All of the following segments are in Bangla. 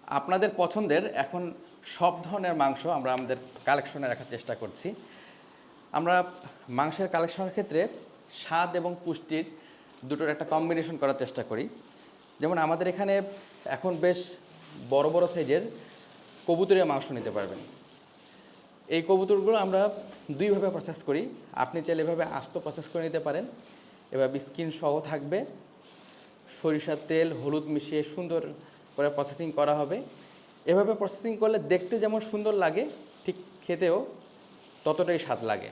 আপনাদের পছন্দের এখন সব ধরনের মাংস আমরা আমাদের কালেকশনে রাখার চেষ্টা করছি। আমরা মাংসের কালেকশনের ক্ষেত্রে স্বাদ এবং পুষ্টির দুটোর একটা কম্বিনেশন করার চেষ্টা করি। যেমন আমাদের এখানে এখন বেশ বড় বড় সাইজের কবুতরের মাংস নিতে পারবেন। এই কবুতরগুলো আমরা দুইভাবে প্রসেস করি। আপনি চাইলে এভাবে আস্ত প্রসেস করে নিতে পারেন, এভাবে স্কিন সহ থাকবে, সরিষার তেল হলুদ মিশিয়ে সুন্দর করে প্রসেসিং করা হবে। এভাবে প্রসেসিং করলে দেখতে যেমন সুন্দর লাগে, ঠিক খেতেও ততটাই স্বাদ লাগে।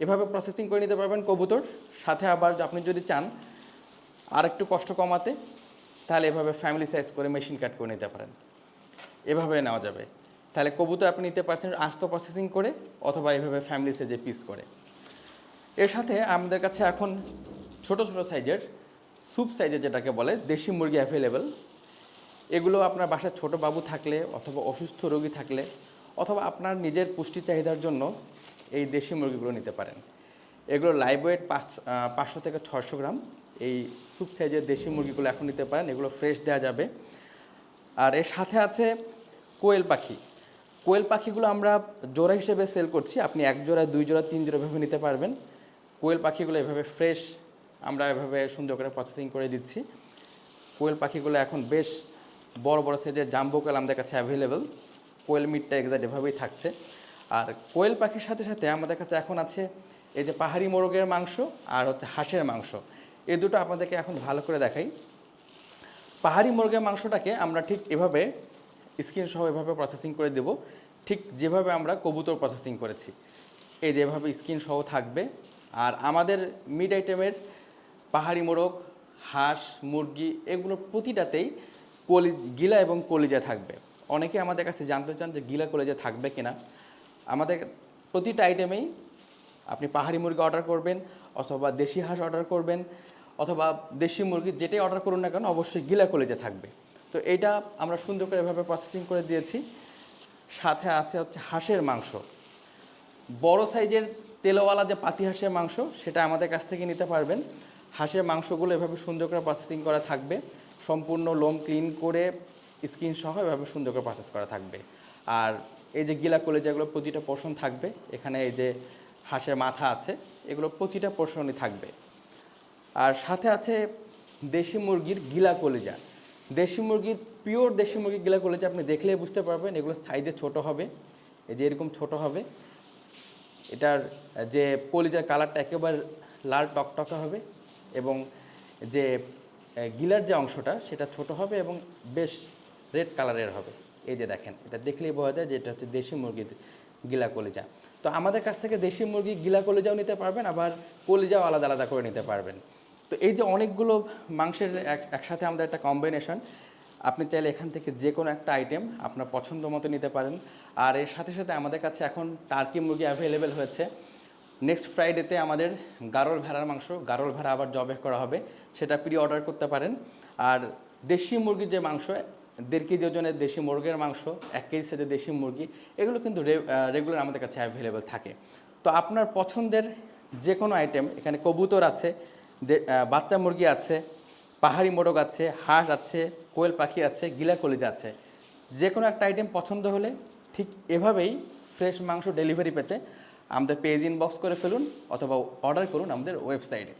এভাবে প্রসেসিং করে নিতে পারবেন কবুতর। সাথে আবার আপনি যদি চান আর একটু কষ্ট কমাতে, তাহলে এভাবে ফ্যামিলি সাইজ করে মেশিন কাট করে নিতে পারেন, এভাবে নেওয়া যাবে। তাহলে কবুতর আপনি নিতে পারছেন আস্ত প্রসেসিং করে, অথবা এভাবে ফ্যামিলি সাইজে পিস করে। এর সাথে আমাদের কাছে এখন ছোট ছোট সাইজের স্যুপ সাইজের যেটাকে বলে দেশি মুরগি অ্যাভেলেবেল। এগুলো আপনার বাসায় ছোট বাবু থাকলে, অথবা অসুস্থ রোগী থাকলে, অথবা আপনার নিজের পুষ্টি চাহিদার জন্য এই দেশি মুরগিগুলো নিতে পারেন। এগুলো লাইভ ওয়েট 500 থেকে 600 গ্রাম। এই স্যুপ সাইজের দেশি মুরগিগুলো এখন নিতে পারেন, এগুলো ফ্রেশ দেওয়া যাবে। আর এর সাথে আছে কোয়েল পাখি। কোয়েল পাখিগুলো আমরা জোড়া হিসেবে সেল করছি, আপনি 1 জোড়া 2 জোড়া 3 জোড়া এভাবে নিতে পারবেন। কোয়েল পাখিগুলো এভাবে ফ্রেশ আমরা এভাবে সুন্দর করে প্রসেসিং করে দিচ্ছি। কোয়েল পাখিগুলো এখন বেশ বড় বড় সাইজের জাম্বো কোয়েল আমাদের কাছে অ্যাভেলেবেল। কোয়েল মিটটা এক্সাক্ট এভাবেই থাকছে। আর কোয়েল পাখির সাথে সাথে আমাদের কাছে এখন আছে এই যে পাহাড়ি মোরগের মাংস আর হচ্ছে হাঁসের মাংস। এই দুটো আপনাদেরকে এখন ভালো করে দেখাই। পাহাড়ি মুরগের মাংসটাকে আমরা ঠিক এভাবে স্কিন সহ এভাবে প্রসেসিং করে দেব, ঠিক যেভাবে আমরা কবুতর প্রসেসিং করেছি, এই যেভাবে স্কিন সহ থাকবে। আর আমাদের মিড আইটেমের পাহাড়ি মোরগ, হাঁস, মুরগি এগুলোর প্রতিটাতেই গিলা এবং কলিজা থাকবে। অনেকে আমাদের কাছে জানতে চান যে গিলা কলিজা থাকবে কিনা। আমাদের প্রতিটা আইটেমেই আপনি পাহাড়ি মুরগি অর্ডার করবেন, অথবা দেশি হাঁস অর্ডার করবেন, অথবা দেশি মুরগি যেটাই অর্ডার করুন না কেন, অবশ্যই গিলা কলিজা থাকবে। তো এইটা আমরা সুন্দর করে এভাবে প্রসেসিং করে দিয়েছি। সাথে আছে হচ্ছে হাঁসের মাংস, বড় সাইজের তেলওয়ালা যে পাতি হাঁসের মাংস, সেটা আমাদের কাছ থেকে নিতে পারবেন। হাঁসের মাংসগুলো এভাবে সুন্দর করে প্রসেসিং করা থাকবে, সম্পূর্ণ লোম ক্লিন করে স্কিন সহ এভাবে সুন্দর করে প্রসেস করা থাকবে। আর এই যে গিলা কলিজাগুলো প্রতিটা পোর্শন থাকবে। এখানে এই যে হাঁসের মাথা আছে, এগুলো প্রতিটা পোর্শনই থাকবে। আর সাথে আছে দেশি মুরগির গিলা কলিজা। দেশি মুরগির পিওর দেশি মুরগির গিলা কলিজা আপনি দেখলেই বুঝতে পারবেন, এগুলো সাইজে ছোট হবে, এই যে এরকম ছোট হবে। এটার যে কলিজার কালারটা একেবারে লাল টকটকা হবে, এবং যে গিলার যে অংশটা সেটা ছোট হবে এবং বেশ রেড কালারের হবে। এই যে দেখেন, এটা দেখলেই বোঝা যায় যে এটা হচ্ছে দেশি মুরগির গিলা কলিজা। তো আমাদের কাছ থেকে দেশি মুরগি গিলা কলিজাও নিতে পারবেন, আবার কলিজাও আলাদা আলাদা করে নিতে পারবেন। তো এই যে অনেকগুলো মাংসের একসাথে আমাদের একটা কম্বিনেশন, আপনি চাইলে এখান থেকে যে কোনো একটা আইটেম আপনার পছন্দ মতো নিতে পারেন। আর এর সাথে সাথে আমাদের কাছে এখন টার্কি মুরগি অ্যাভেলেবেল হয়েছে। নেক্সট ফ্রাইডেতে আমাদের গারল ভেড়ার মাংস, গারল ভেড়া আবার জবে করা হবে, সেটা প্রি অর্ডার করতে পারেন। আর দেশি মুরগির যে মাংস, 1.5 কেজি ওজনের দেশি মুরগির মাংস, 1 কেজি সাইজের দেশি মুরগি, এগুলো কিন্তু রেগুলার আমাদের কাছে অ্যাভেলেবেল থাকে। তো আপনার পছন্দের যে কোনো আইটেম, এখানে কবুতর আছে, বাচ্চা মুরগি আছে, পাহাড়ি মোরগ আছে, হাঁস আছে, কোয়েল পাখি আছে, গিলা কলিজা আছে। যে কোনো একটা আইটেম পছন্দ হলে ঠিক এভাবেই ফ্রেশ মাংস ডেলিভারি পেতে আমাদের পেজ ইনবক্স করে ফেলুন, অথবা অর্ডার করুন আমাদের ওয়েবসাইটে।